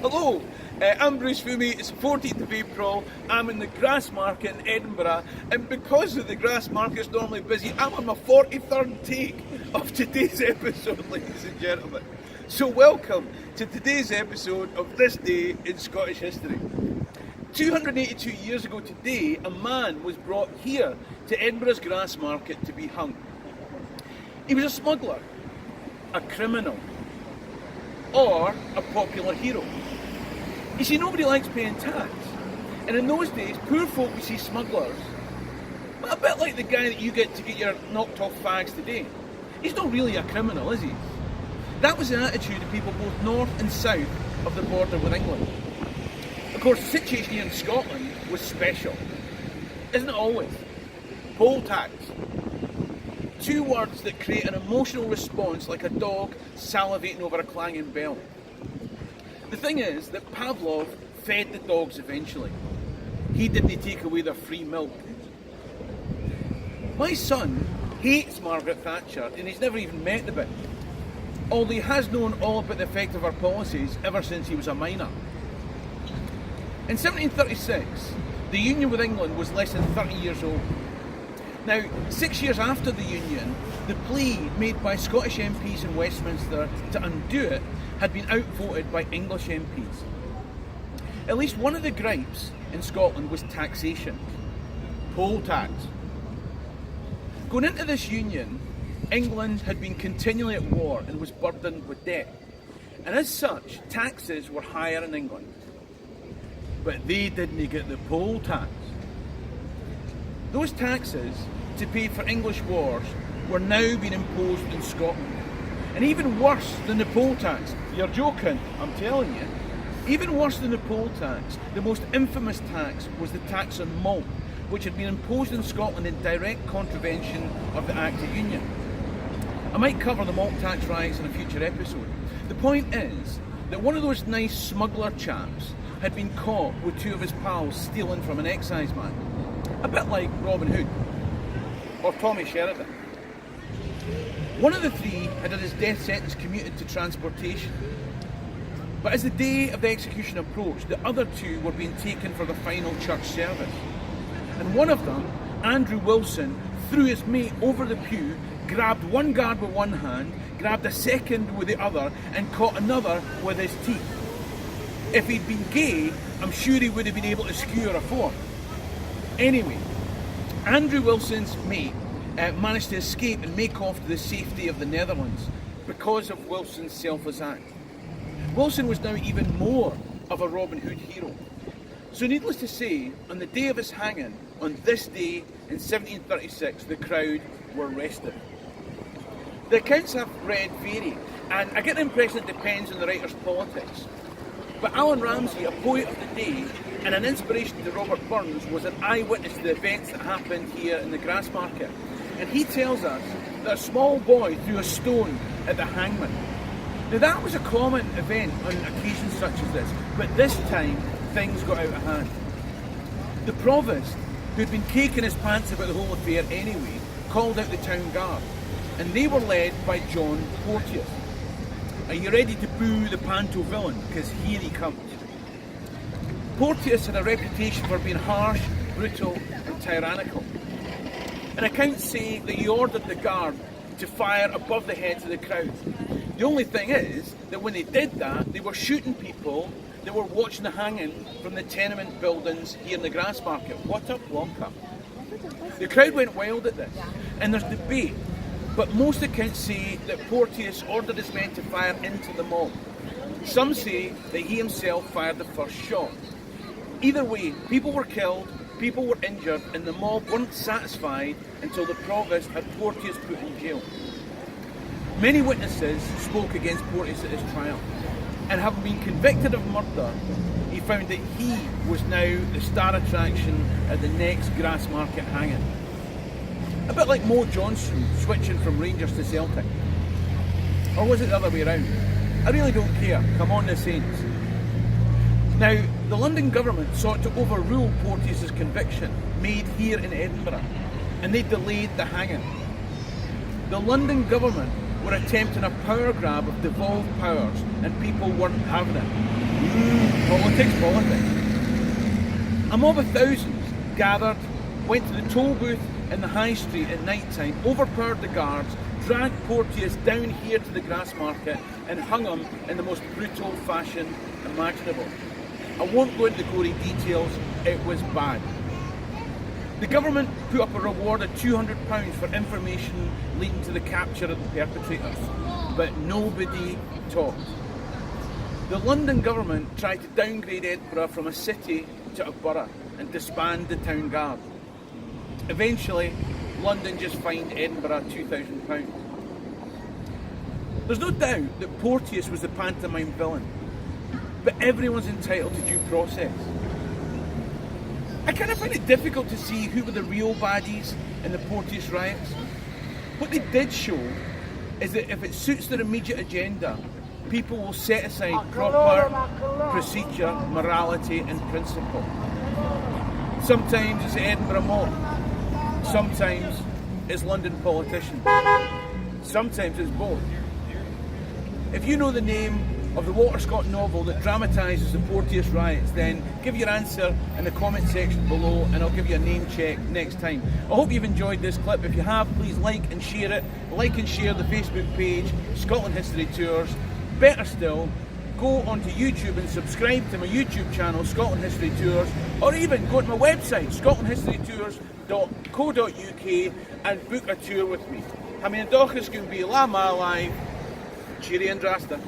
Hello, I'm Bruce Fummey. It's the 14th of April. I'm in the Grassmarket in Edinburgh, and because the Grassmarket's normally busy, I'm on my 43rd take of today's episode, ladies and gentlemen. So welcome to today's episode of This Day in Scottish History. 282 years ago today, a man was brought here to Edinburgh's Grassmarket to be hung. He was a smuggler, a criminal, or a popular hero. You see, nobody likes paying tax, and in those days, poor folk would see smugglers, a bit like the guy that you get to get your knocked off fags today. He's not really a criminal, is he? That was the attitude of people both north and south of the border with England. Of course, the situation here in Scotland was special, isn't it always? Poll tax. Two words that create an emotional response like a dog salivating over a clanging bell. The thing is that Pavlov fed the dogs eventually. He didn't take away their free milk. My son hates Margaret Thatcher and he's never even met the bitch, although he has known all about the effect of her policies ever since he was a minor. In 1736, the union with England was less than 30 years old. Now, 6 years after the union, the plea made by Scottish MPs in Westminster to undo it had been outvoted by English MPs. At least one of the gripes in Scotland was taxation. Poll tax. Going into this union, England had been continually at war and was burdened with debt. And as such, taxes were higher in England. But they didn't get the poll tax. Those taxes to pay for English wars were now being imposed in Scotland. And even worse than the poll tax, you're joking, I'm telling you, even worse than the poll tax, the most infamous tax was the tax on malt, which had been imposed in Scotland in direct contravention of the Act of Union. I might cover the malt tax riots in a future episode. The point is that one of those nice smuggler chaps had been caught with two of his pals stealing from an excise man. A bit like Robin Hood, or Tommy Sheridan. One of the three had his death sentence commuted to transportation. But as the day of the execution approached, the other two were being taken for the final church service. And one of them, Andrew Wilson, threw his mate over the pew, grabbed one guard with one hand, grabbed a second with the other, and caught another with his teeth. If he'd been gay, I'm sure he would have been able to skewer a fourth. Anyway, Andrew Wilson's mate managed to escape and make off to the safety of the Netherlands because of Wilson's selfless act. Wilson was now even more of a Robin Hood hero. So needless to say, on the day of his hanging, on this day in 1736, the crowd were restive. The accounts I've read vary, and I get the impression it depends on the writer's politics. But Alan Ramsay, a poet of the day and an inspiration to Robert Burns, was an eyewitness to the events that happened here in the Grassmarket. And he tells us that a small boy threw a stone at the hangman. Now that was a common event on occasions such as this, but this time things got out of hand. The provost, who'd been caking his pants about the whole affair anyway, called out the town guard, and they were led by John Porteous. Are you ready to boo the panto villain? Because here he comes. Porteous had a reputation for being harsh, brutal and tyrannical. And accounts say that he ordered the guard to fire above the heads of the crowd. The only thing is that when they did that, they were shooting people that were watching the hanging from the tenement buildings here in the Grassmarket. What a plonker. The crowd went wild at this, and there's debate. But most accounts say that Porteous ordered his men to fire into the mob. Some say that he himself fired the first shot. Either way, people were killed, people were injured, and the mob weren't satisfied until the provost had Porteous put in jail. Many witnesses spoke against Porteous at his trial, and having been convicted of murder, he found that he was now the star attraction at the next Grassmarket hanging. A bit like Mo Johnson switching from Rangers to Celtic. Or was it the other way around? I really don't care. Come on, the Saints. Now, the London government sought to overrule Porteous's conviction, made here in Edinburgh, and they delayed the hanging. The London government were attempting a power grab of devolved powers and people weren't having it. Politics. A mob of thousands gathered, went to the toll booth in the high street at night time, overpowered the guards, dragged Porteous down here to the Grassmarket and hung him in the most brutal fashion imaginable. I won't go into the gory details, it was bad. The government put up a reward of £200 for information leading to the capture of the perpetrators, but nobody talked. The London government tried to downgrade Edinburgh from a city to a borough and disband the town guard. Eventually, London just fined Edinburgh £2,000. There's no doubt that Porteous was the pantomime villain, but everyone's entitled to due process. I kind of find it difficult to see who were the real baddies in the Porteous Riots. What they did show is that if it suits their immediate agenda, people will set aside proper procedure, morality and principle. Sometimes it's the Edinburgh mob, sometimes it's London politicians, sometimes it's both. If you know the name of the Walter Scott novel that dramatises the Porteous Riots, then give your answer in the comment section below and I'll give you a name check next time. I hope you've enjoyed this clip. If you have, please like and share it. Like and share the Facebook page, Scotland History Tours. Better still, go onto YouTube and subscribe to my YouTube channel, Scotland History Tours, or even go to my website, scotlandhistorytours.co.uk and book a tour with me. Hami an dochas gwn bí lá má live. Cheery and Drasta.